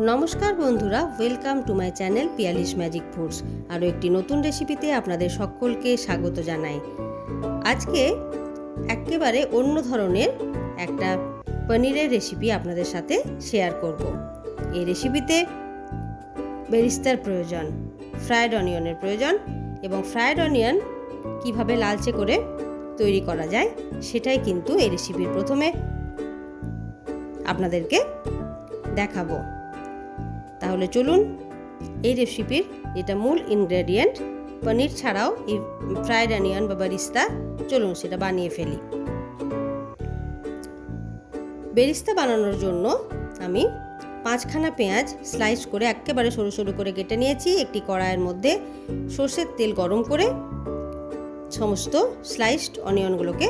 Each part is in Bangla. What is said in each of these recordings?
নমস্কার বন্ধুরা, welcome to my channel Piyali's magic foods. আরও একটি নতুন রেসিপিতে আপনাদের সকলকে স্বাগত জানাই। আজকে একেবারে অন্য ধরনের একটা পনিরের রেসিপি আপনাদের সাথে শেয়ার করব। এই রেসিপিতে বেরিস্তার প্রয়োজন, ফ্রায়েড অনিয়নের প্রয়োজন, এবং ফ্রায়েড অনিয়ন কিভাবে লালচে করে তৈরি করা যায় সেটাই কিন্তু এই রেসিপির প্রথমে আপনাদেরকে দেখাবো। তাহলে চলুন এই রেসিপির যেটা মূল ইনগ্রেডিয়েন্ট পনির ছাড়াও এই ফ্রায়েড অনিয়ন বা বেরিস্তা, চলুন সেটা বানিয়ে ফেলি। বেরিস্তা বানানোর জন্য আমি 5খানা পেঁয়াজ স্লাইস করে একেবারে সরু সরু করে কেটে নিয়েছি। একটি কড়াইয়ের মধ্যে সর্ষের তেল গরম করে সমস্ত স্লাইসড অনিয়নগুলোকে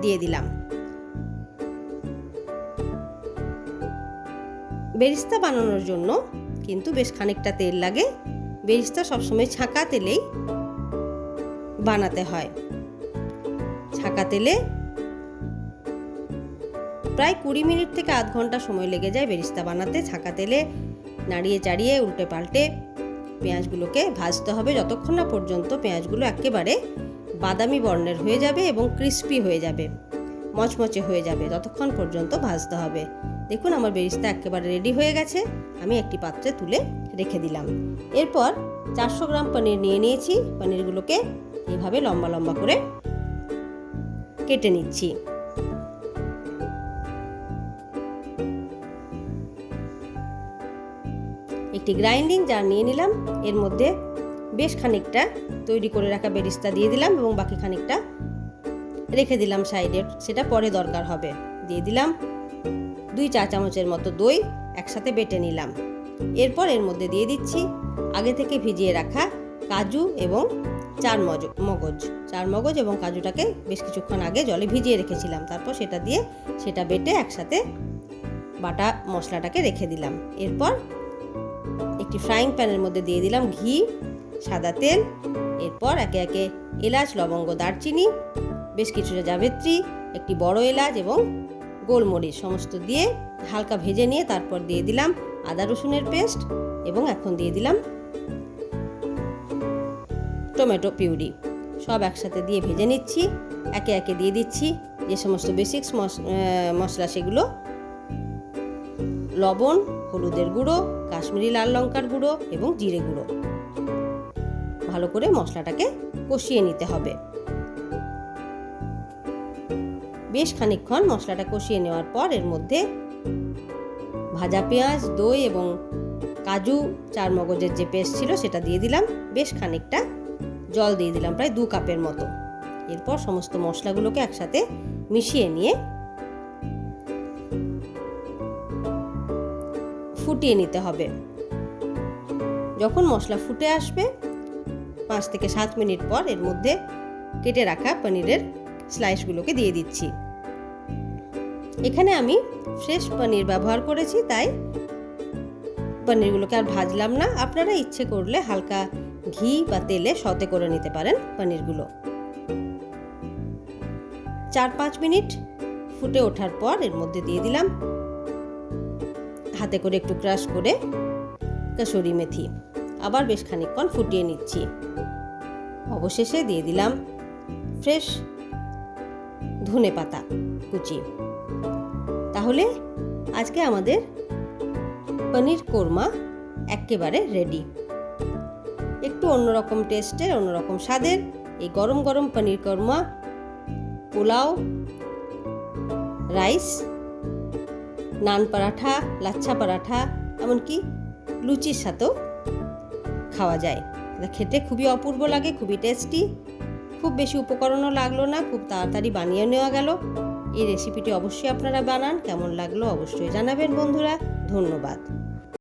দিয়ে দিলাম। বেরিস্তা বানানোর জন্য কিন্তু বেশ খানিকটা তেল লাগে। বেরিস্তা সবসময় ছাঁকা তেলেই বানাতে হয়। ছাঁকা তেলে প্রায় 20 মিনিট থেকে আধ ঘন্টা সময় লেগে যায় বেরিস্তা বানাতে। ছাঁকা তেলে নাড়িয়ে চাড়িয়ে উল্টে পাল্টে পেঁয়াজগুলোকে ভাজতে হবে যতক্ষণ না পর্যন্ত পেঁয়াজগুলো একেবারে বাদামি বর্ণের হয়ে যাবে এবং ক্রিস্পি হয়ে যাবে, মচমচে হয়ে যাবে, ততক্ষণ পর্যন্ত ভাজতে হবে। দেখুন আমার বেরিস্তা একেবারে রেডি হয়ে গেছে। আমি একটি পাত্রে তুলে রেখে দিলাম। এরপর 400 গ্রাম পনির নিয়ে নিয়েছি। পনিরগুলোকে এইভাবে লম্বা লম্বা করে কেটে নিচ্ছি। একটি গ্রাইন্ডিং জার নিয়ে নিলাম। এর মধ্যে বেশ খানিকটা তৈরি করে রাখা বেরিস্তা দিয়ে দিলাম এবং বাকি খানিকটা রেখে দিলাম সাইডে, সেটা পরে দরকার হবে। দিয়ে দিলাম 2 চা চামচের মতো দই, একসাথে বেটে নিলাম। এরপর এর মধ্যে দিয়ে দিচ্ছি আগে থেকে ভিজিয়ে রাখা কাজু এবং চার মগজ এবং কাজুটাকে বেশ কিছুক্ষণ আগে জলে ভিজিয়ে রেখেছিলাম। তারপর সেটা বেটে একসাথে বাটা মশলাটাকে রেখে দিলাম। এরপর একটি ফ্রাইং প্যানের মধ্যে দিয়ে দিলাম ঘি, সাদা তেল। এরপর একে একে এলাচ, লবঙ্গ, দারচিনি, বেশ কিছুটা জাবিত্রি, একটি বড় এলাচ এবং গোলমরিচ সমস্ত দিয়ে হালকা ভেজে নিয়ে তারপর দিয়ে দিলাম আদা রসুনের পেস্ট এবং এখন দিয়ে দিলাম টমেটো পিউরি। সব একসাথে দিয়ে ভেজে নিচ্ছি। একে একে দিয়ে দিচ্ছি যে সমস্ত বেসিক্স মশলা, সেগুলো লবণ, হলুদের গুঁড়ো, কাশ্মীরি লাল লঙ্কার গুঁড়ো এবং জিরে গুঁড়ো। ভালো করে মশলাটাকে কষিয়ে নিতে হবে। বেশ খানিকক্ষণ মশলাটা কষিয়ে নেওয়ার পর এর মধ্যে ভাজা পেঁয়াজ, দই এবং কাজু, চার মগজের যে পেস্ট ছিল সেটা দিয়ে দিলাম। বেশ খানিকটা জল দিয়ে দিলাম, প্রায় 2 কাপের মতো। এরপর সমস্ত মশলাগুলোকে একসাথে মিশিয়ে নিয়ে ফুটিয়ে নিতে হবে। যখন মশলা ফুটে আসবে 5 থেকে 7 মিনিট পর এর মধ্যে কেটে রাখা পনিরের স্লাইসগুলোকে দিয়ে দিচ্ছি। এখানে আমি ফ্রেশ পনির ব্যবহার করেছি, তাই পনিরগুলোকে আর ভাজলাম না। আপনারা ইচ্ছে করলে হালকা ঘি বা তেলে সতে করে নিতে পারেন পনিরগুলো। 4-5 মিনিট ফুটে ওঠার পর এর মধ্যে দিয়ে দিলাম হাতে করে একটু ক্রাশ করে কসুরি মেথি। আবার বেশ খানিকক্ষণ ফুটিয়ে নিচ্ছি। অবশেষে দিয়ে দিলাম ফ্রেশ ধনে পাতা কুচি। তাহলে আজকে আমাদের পনির কোরমা একেবারে রেডি। একটু অন্যরকম টেস্টের, অন্যরকম স্বাদের এই গরম গরম পনির কোরমা পোলাও, রাইস, নান পরাঠা, লাচ্ছা পরাঠা, এমনকি লুচির সাথেও খাওয়া যায়। এটা খেতে খুবই অপূর্ব লাগে, খুবই টেস্টি। খুব বেশি উপকরণও লাগলো না, খুব তাড়াতাড়ি বানিয়ে নেওয়া গেল। এই রেসিপিটি অবশ্যই আপনারা বানান। কেমন লাগলো অবশ্যই জানাবেন বন্ধুরা। ধন্যবাদ।